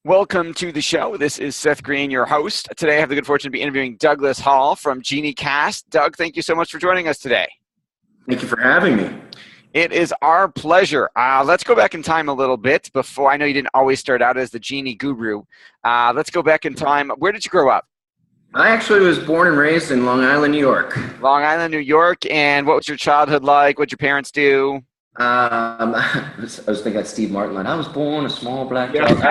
Welcome to the show. This is Seth Greene, your host. Today I have the good fortune to be interviewing Douglas Hall from GenieCast. Doug, thank you so much for joining us today. Thank you for having me. It is our pleasure. Let's go back in time a little bit before. I know you didn't always start out as the Genie guru. Let's go back in time. Where did you grow up? I actually was born and raised in Long Island, New York. Long Island, New York. And what was your childhood like? What did your parents do? I was thinking like Steve Martin line. I was born a small black child.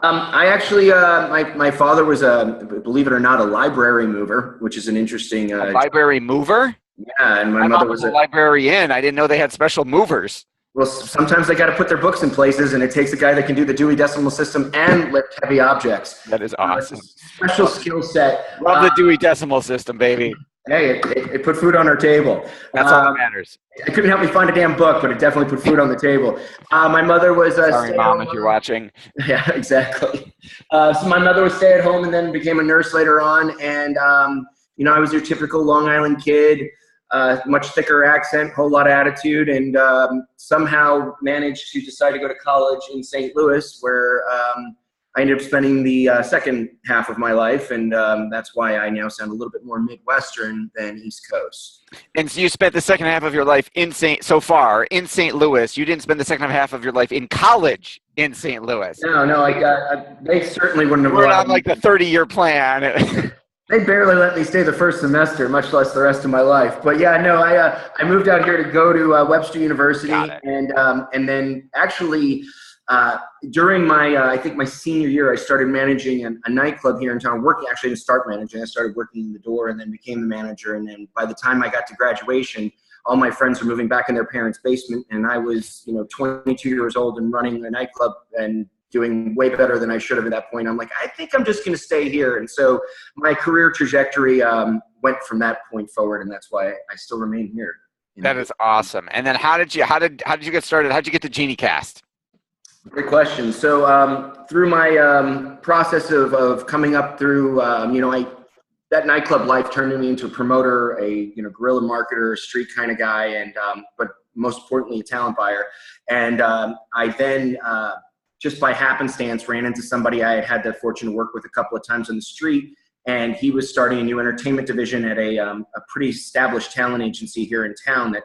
I actually, my father was believe it or not, a library mover, which is an interesting. A library mover? Yeah, and my mother was a librarian. I didn't know they had special movers. Well, sometimes they got to put their books in places, and it takes a guy that can do the Dewey Decimal System and lift heavy objects. That is awesome. Special skill set. Love the Dewey Decimal System, baby. Hey, it put food on our table. That's all that matters. It couldn't help me find a damn book, but it definitely put food on the table. My mother was sorry, Mom, if you're watching. Yeah, exactly. So my mother was stay at home and then became a nurse later on. And, I was your typical Long Island kid, much thicker accent, whole lot of attitude, and somehow managed to decide to go to college in St. Louis, where I ended up spending the second half of my life, and that's why I now sound a little bit more Midwestern than East Coast. And so you spent the second half of your life in St. Louis. You didn't spend the second half of your life in college in St. Louis. No, they certainly wouldn't have. We're on like the 30-year plan. They barely let me stay the first semester, much less the rest of my life. But yeah, no, I moved out here to go to Webster University, and then actually. During my, I think my senior year, I started managing a nightclub here in town. Actually, I didn't start managing. I started working in the door and then became the manager. And then by the time I got to graduation, all my friends were moving back in their parents' basement. And I was, 22 years old and running a nightclub and doing way better than I should have at that point. I'm like, I think I'm just going to stay here. And so my career trajectory went from that point forward. And that's why I still remain here. That is awesome. And then how did you get started? How did you get to GenieCast? Great question. So through my process of coming up through, that nightclub life turned me into a promoter, a guerrilla marketer, a street kind of guy, and but most importantly, a talent buyer. And I then just by happenstance ran into somebody I had had the fortune to work with a couple of times on the street, and he was starting a new entertainment division at a pretty established talent agency here in town that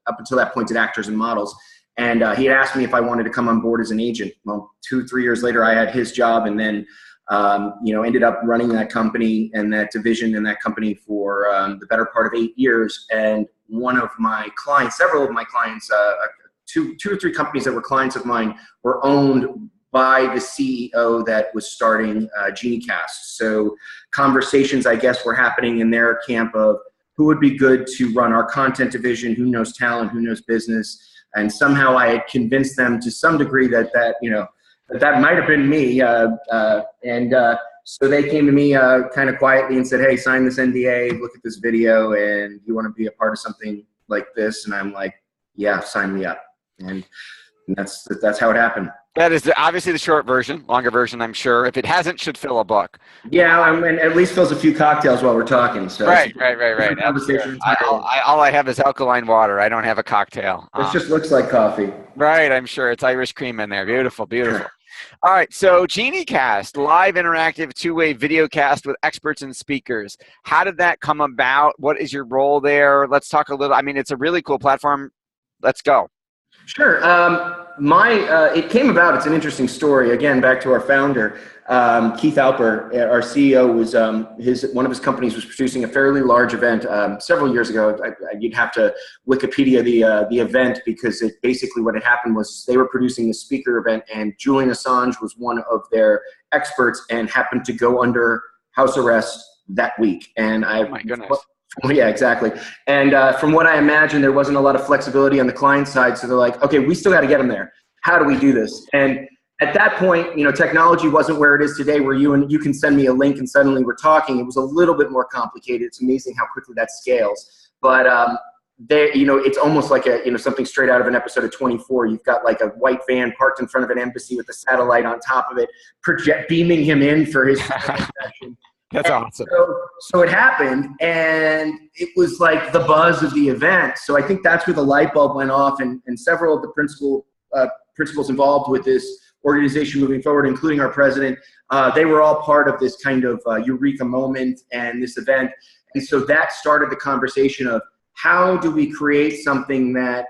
up until that point did actors and models. And he had asked me if I wanted to come on board as an agent. Well, 2-3 years later, I had his job, and then, ended up running that company and that division in that company for the better part of 8 years. And several of my clients, two or three companies that were clients of mine were owned by the CEO that was starting GenieCast. So conversations, I guess, were happening in their camp of who would be good to run our content division, who knows talent, who knows business. And somehow I had convinced them to some degree that might have been me. So they came to me kind of quietly and said, hey, sign this NDA, look at this video, and you want to be a part of something like this? And I'm like, yeah, sign me up. And that's how it happened. That is obviously the short version. Longer version, I'm sure. If it hasn't, should fill a book. Yeah, and at least fills a few cocktails while we're talking. So right. All I have is alkaline water. I don't have a cocktail. This just looks like coffee. Right, I'm sure. It's Irish cream in there. Beautiful, beautiful. All right, so GenieCast, live interactive two-way video cast with experts and speakers. How did that come about? What is your role there? Let's talk a little. I mean, it's a really cool platform. Let's go. Sure. It came about, it's an interesting story. Again, back to our founder, Keith Alper, our CEO, was one of his companies was producing a fairly large event several years ago. You'd have to Wikipedia the event, because basically what had happened was they were producing the speaker event, and Julian Assange was one of their experts and happened to go under house arrest that week. And oh my goodness. Yeah, exactly. And from what I imagine, there wasn't a lot of flexibility on the client side. So they're like, okay, we still got to get them there. How do we do this? And at that point, technology wasn't where it is today, where you can send me a link and suddenly we're talking. It was a little bit more complicated. It's amazing how quickly that scales. But it's almost like something straight out of an episode of 24. You've got like a white van parked in front of an embassy with a satellite on top of it, beaming him in for his session. That's awesome. So it happened, and it was like the buzz of the event. So I think that's where the light bulb went off, and several of the principals involved with this organization moving forward, including our president. They were all part of this kind of eureka moment and this event. And so that started the conversation of how do we create something that,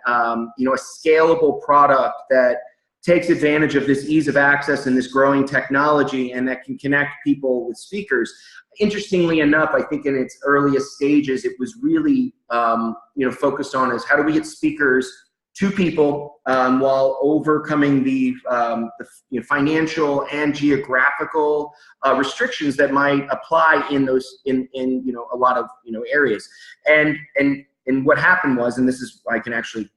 you know, a scalable product that takes advantage of this ease of access and this growing technology and that can connect people with speakers. Interestingly enough, I think in its earliest stages, it was really, you know, focused on is how do we get speakers to people while overcoming the you know, financial and geographical restrictions that might apply in those in you know, a lot of, you know, areas. And what happened was, and this is, I can actually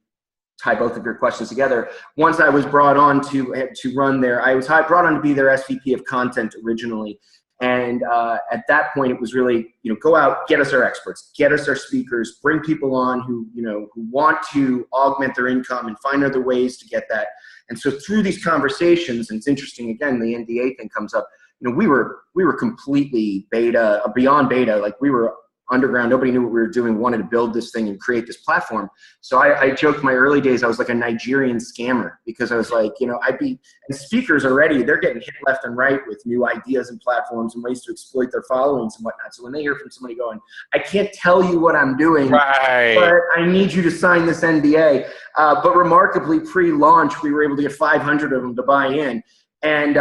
tie both of your questions together. Once I was brought on to run there, I was brought on to be their SVP of content originally. And at that point, it was really, you know, go out, get us our experts, get us our speakers, bring people on who, you know, who want to augment their income and find other ways to get that. And so through these conversations, and it's interesting, again, the NDA thing comes up, you know, we were completely beta, beyond beta, like we were underground. Nobody knew what we were doing, wanted to build this thing and create this platform. So I joked my early days, I was like a Nigerian scammer, because I was like, you know, and speakers already, they're getting hit left and right with new ideas and platforms and ways to exploit their followings and whatnot. So when they hear from somebody going, I can't tell you what I'm doing, right, but I need you to sign this NDA. But remarkably, pre-launch, we were able to get 500 of them to buy in. And,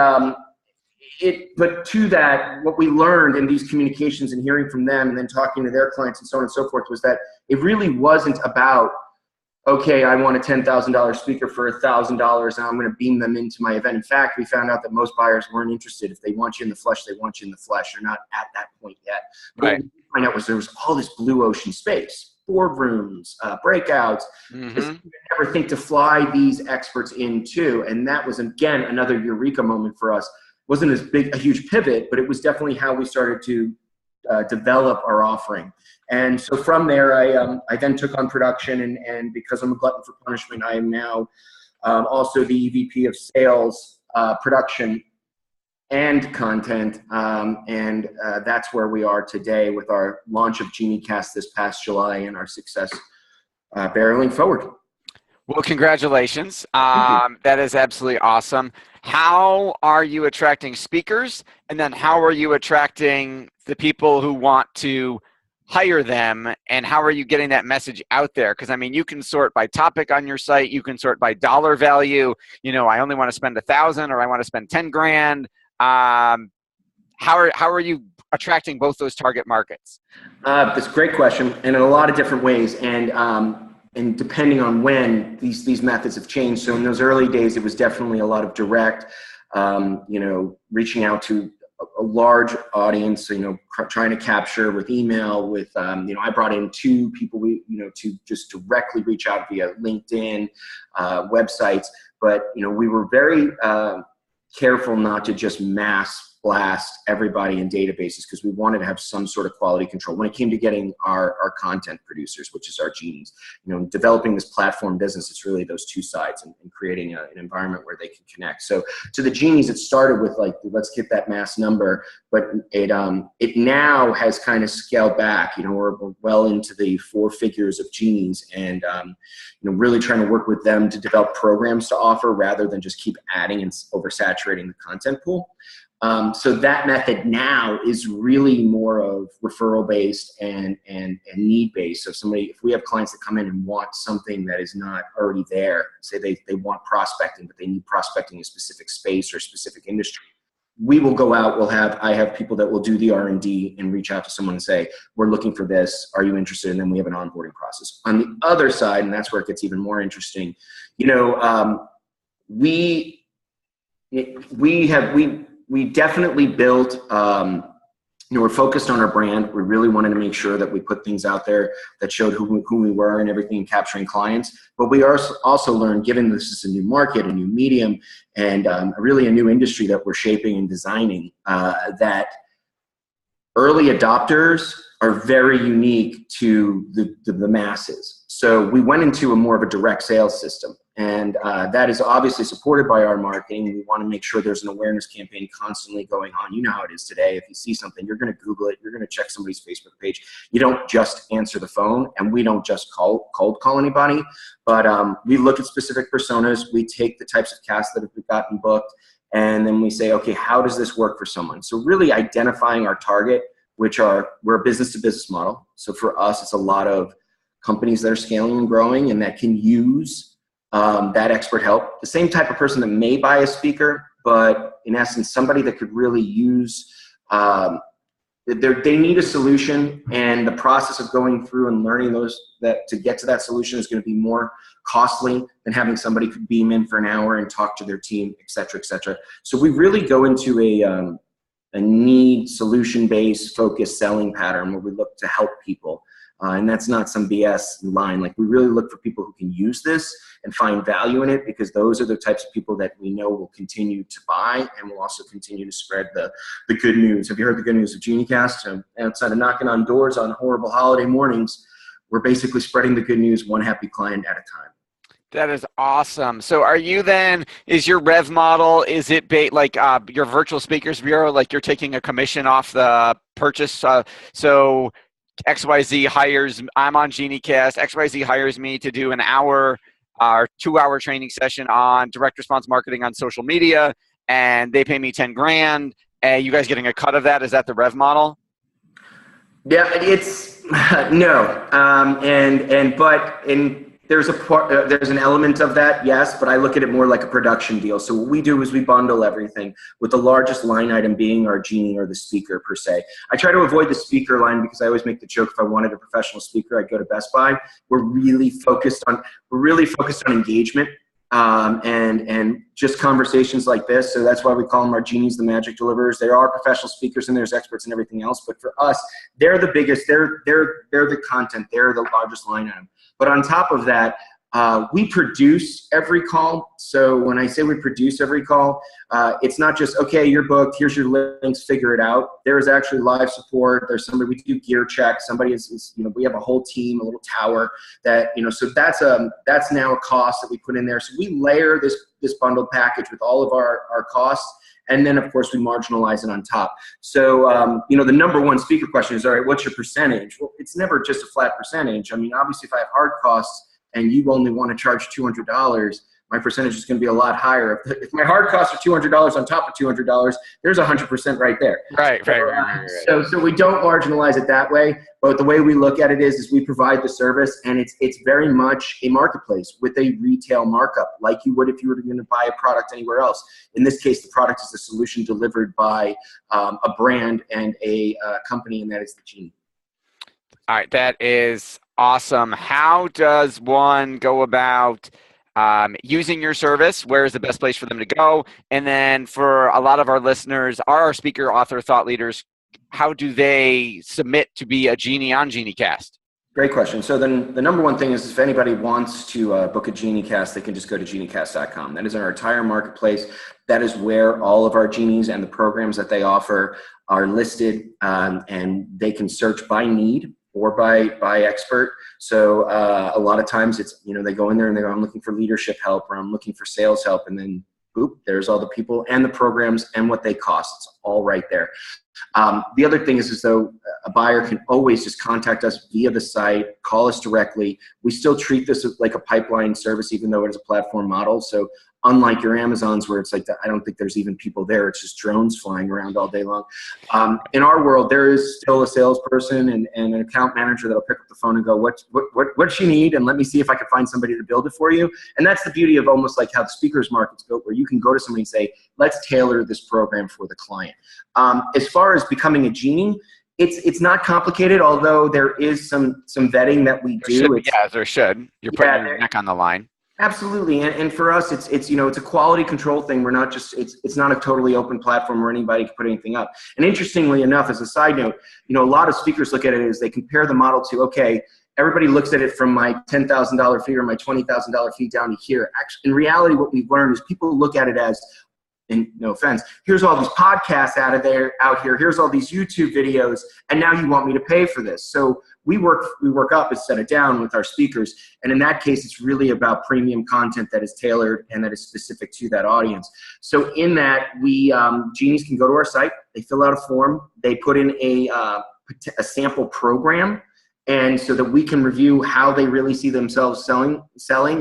but to that, what we learned in these communications and hearing from them and then talking to their clients and so on and so forth was that it really wasn't about, okay, I want a $10,000 speaker for $1,000 and I'm going to beam them into my event. In fact, we found out that most buyers weren't interested. If they want you in the flesh, they want you in the flesh. They're not at that point yet. But right. what we find out was there was all this blue ocean space, boardrooms, breakouts. Mm-hmm. Never think to fly these experts into, and that was, again, another eureka moment for us. Wasn't as big a huge pivot, but it was definitely how we started to develop our offering. And so from there, I then took on production, and because I'm a glutton for punishment, I am now also the EVP of sales, production, and content. And that's where we are today with our launch of GenieCast this past July and our success barreling forward. Well, congratulations. That is absolutely awesome. How are you attracting speakers? And then how are you attracting the people who want to hire them? And how are you getting that message out there? Because, I mean, you can sort by topic on your site. You can sort by dollar value. You know, I only want to spend 1,000 or I want to spend 10 grand. How are you attracting both those target markets? That's a great question, and in a lot of different ways. And depending on when these methods have changed. So in those early days, it was definitely a lot of direct, you know, reaching out to a large audience, you know, trying to capture with email, with, you know, I brought in 2 people, you know, to just directly reach out via LinkedIn, websites. But, you know, we were very careful not to just mass blast everybody in databases, because we wanted to have some sort of quality control when it came to getting our content producers, which is our genies. You know, developing this platform business, it's really those two sides, and creating an environment where they can connect. So to the genies, it started with like, let's get that mass number, but it now has kind of scaled back. You know, we're well into the 4 figures of genies, and you know, really trying to work with them to develop programs to offer rather than just keep adding and oversaturating the content pool. So that method now is really more of referral based and need based. So if we have clients that come in and want something that is not already there, say they want prospecting, but they need prospecting in a specific space or a specific industry, we will go out. I have people that will do the R&D and reach out to someone and say, we're looking for this. Are you interested? And then we have an onboarding process. On the other side, and that's where it gets even more interesting, you know, we definitely built, you know, we're focused on our brand. We really wanted to make sure that we put things out there that showed who we were and everything, and capturing clients. But we also learned, given this is a new market, a new medium, and really a new industry that we're shaping and designing, that early adopters are very unique to the masses. So we went into more of a direct sales system. And that is obviously supported by our marketing. We want to make sure there's an awareness campaign constantly going on. You know how it is today. If you see something, you're going to Google it. You're going to check somebody's Facebook page. You don't just answer the phone, and we don't just cold call anybody. But we look at specific personas. We take the types of casts that have gotten booked, And then we say, okay, how does this work for someone? So really identifying our target, we're a business to business model. So for us, it's a lot of companies that are scaling and growing and that can use that expert help. The same type of person that may buy a speaker, but in essence, somebody that could really use, they need a solution, and the process of going through and learning that to get to that solution is going to be more costly than having somebody could beam in for an hour and talk to their team, et cetera, et cetera. So we really go into a need solution-based focused selling pattern where we look to help people. And that's not some BS line. Like, we really look for people who can use this and find value in it, because those are the types of people that we know will continue to buy and will also continue to spread the good news. Have you heard the good news of GenieCast? Outside of knocking on doors on horrible holiday mornings, we're basically spreading the good news one happy client at a time. That is awesome. So are you then, is your rev model, is it like your virtual speakers bureau, like you're taking a commission off the purchase? So XYZ hires, I'm on GenieCast, XYZ hires me to do an hour or 2-hour training session on direct response marketing on social media, and they pay me 10 grand, and you guys getting a cut of that? Is that the rev model? Yeah, it's no. There's an element of that, yes, but I look at it more like a production deal. So what we do is we bundle everything, with the largest line item being our Genie or the speaker per se. I try to avoid the speaker line because I always make the joke, if I wanted a professional speaker, I'd go to Best Buy. We're really focused on engagement and just conversations like this. So that's why we call them our Genies, the magic deliverers. There are professional speakers and there's experts and everything else, but for us, they're the biggest. They're the content. They're the largest line item. But on top of that, we produce every call. So when I say we produce every call, it's not just, okay, you're booked, here's your links, figure it out. There is actually live support. There's somebody, we do gear checks. Somebody is we have a whole team, a little tower that, so that's now a cost that we put in there. So we layer this bundled package with all of our costs. And then, of course, we marginalize it on top. So, the number one speaker question is, all right, what's your percentage? Well, it's never just a flat percentage. I mean, obviously, if I have hard costs and you only want to charge $200, my percentage is going to be a lot higher. If my hard costs are $200 on top of $200, there's 100% right there. Right. So we don't marginalize it that way. But the way we look at it is we provide the service, and it's very much a marketplace with a retail markup, like you would if you were going to buy a product anywhere else. In this case, the product is a solution delivered by a brand and a company, and that is the Genie. All right, that is awesome. How does one go about using your service? Where is the best place for them to go? And then for a lot of our listeners, our speaker, author, thought leaders, how do they submit to be a Genie on GenieCast? Great question. So then the number one thing is, if anybody wants to book a GenieCast, they can just go to geniecast.com. That is our entire marketplace. That is where all of our Genies and the programs that they offer are listed, and they can search by need or by expert. So a lot of times it's, they go in there and they go, I'm looking for leadership help, or I'm looking for sales help. And then boop, there's all the people and the programs and what they cost. It's all right there. The other thing is though, a buyer can always just contact us via the site, call us directly. We still treat this as like a pipeline service, even though it is a platform model. So unlike your Amazons, where it's like, I don't think there's even people there. It's just drones flying around all day long. In our world, there is still a salesperson and an account manager that'll pick up the phone and go, what does she need? And let me see if I can find somebody to build it for you. And that's the beauty of almost like how the speakers market's built, where you can go to somebody and say, let's tailor this program for the client. As far as becoming a Genie, it's not complicated, although there is some vetting that we do. There should. You're putting your neck on the line. Absolutely, and for us, it's a quality control thing. We're not just it's not a totally open platform where anybody can put anything up. And interestingly enough, as a side note, a lot of speakers look at it as they compare the model to, okay, everybody looks at it from my $10,000 fee or my $20,000 fee down to here. Actually, in reality, what we've learned is people look at it as, and no offense, here's all these podcasts out here, here's all these YouTube videos, and now you want me to pay for this. So we work up and set it down with our speakers, and in that case, it's really about premium content that is tailored and that is specific to that audience. So in that, Genies can go to our site, they fill out a form, they put in a sample program, And so that we can review how they really see themselves selling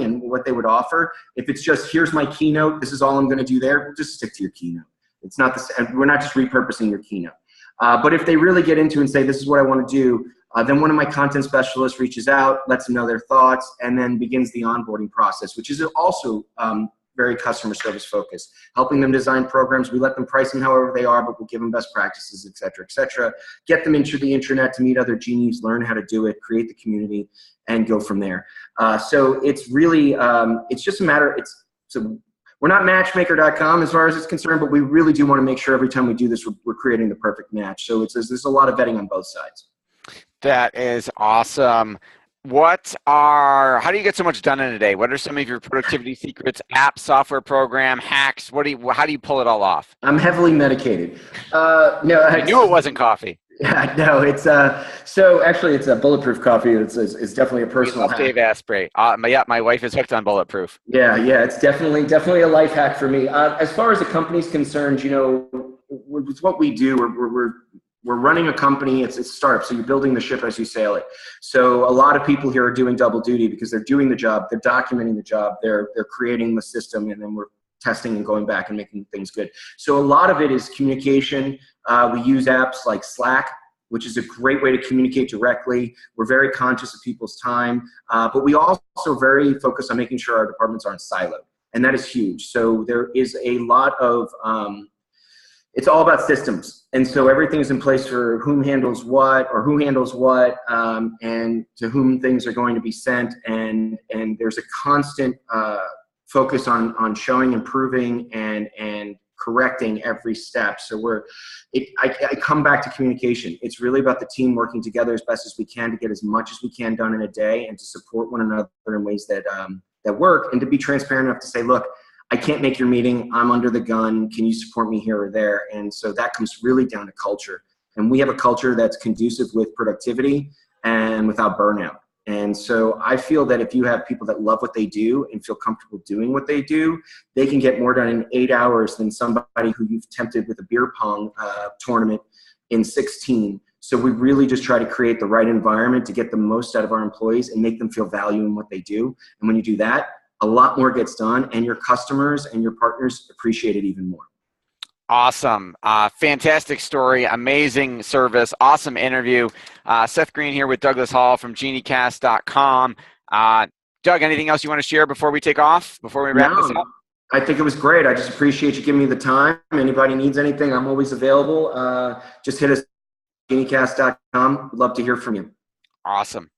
and what they would offer. If it's just, here's my keynote, this is all I'm going to do there, we'll just stick to your keynote. It's not the same. We're not just repurposing your keynote. But if they really get into and say, this is what I want to do, then one of my content specialists reaches out, lets them know their thoughts, and then begins the onboarding process, which is also very customer service focused, helping them design programs. We let them price them however they are, but we'll give them best practices, et cetera, et cetera. Get them into the internet to meet other genies, learn how to do it, create the community, and go from there. So it's really, it's just a matter, we're not matchmaker.com as far as it's concerned, but we really do want to make sure every time we do this, we're creating the perfect match. So there's a lot of vetting on both sides. That is awesome. How do you get so much done in a day? What are some of your productivity secrets, apps, software program, hacks? How do you pull it all off? I'm heavily medicated. No, I knew it wasn't coffee. Yeah, no, it's so actually it's a Bulletproof coffee. It's definitely a personal hack. Dave Asprey. My wife is hooked on Bulletproof. Yeah, it's definitely a life hack for me. As far as the company's concerned, with what we do, we're running a company. It's a startup, so you're building the ship as you sail it. So a lot of people here are doing double duty because they're doing the job, they're documenting the job, they're creating the system, and then we're testing and going back and making things good. So a lot of it is communication. We use apps like Slack, which is a great way to communicate directly. We're very conscious of people's time, but we also very focus on making sure our departments aren't siloed, and that is huge. So there is a lot of it's all about systems. And so everything's in place for who handles what, and to whom things are going to be sent. And there's a constant focus on showing, improving, and correcting every step. So I come back to communication. It's really about the team working together as best as we can to get as much as we can done in a day and to support one another in ways that work, and to be transparent enough to say, look, I can't make your meeting. I'm under the gun. Can you support me here or there? And so that comes really down to culture. And we have a culture that's conducive with productivity and without burnout. And so I feel that if you have people that love what they do and feel comfortable doing what they do, they can get more done in 8 hours than somebody who you've tempted with a beer pong tournament in 16. So we really just try to create the right environment to get the most out of our employees and make them feel value in what they do. And when you do that, a lot more gets done, and your customers and your partners appreciate it even more. Awesome. Fantastic story. Amazing service. Awesome interview. Seth Greene here with Douglas Hall from GenieCast.com. Doug, anything else you want to share before we take off, before we wrap this up? I think it was great. I just appreciate you giving me the time. Anybody needs anything, I'm always available. Just hit us, GenieCast.com. We'd love to hear from you. Awesome.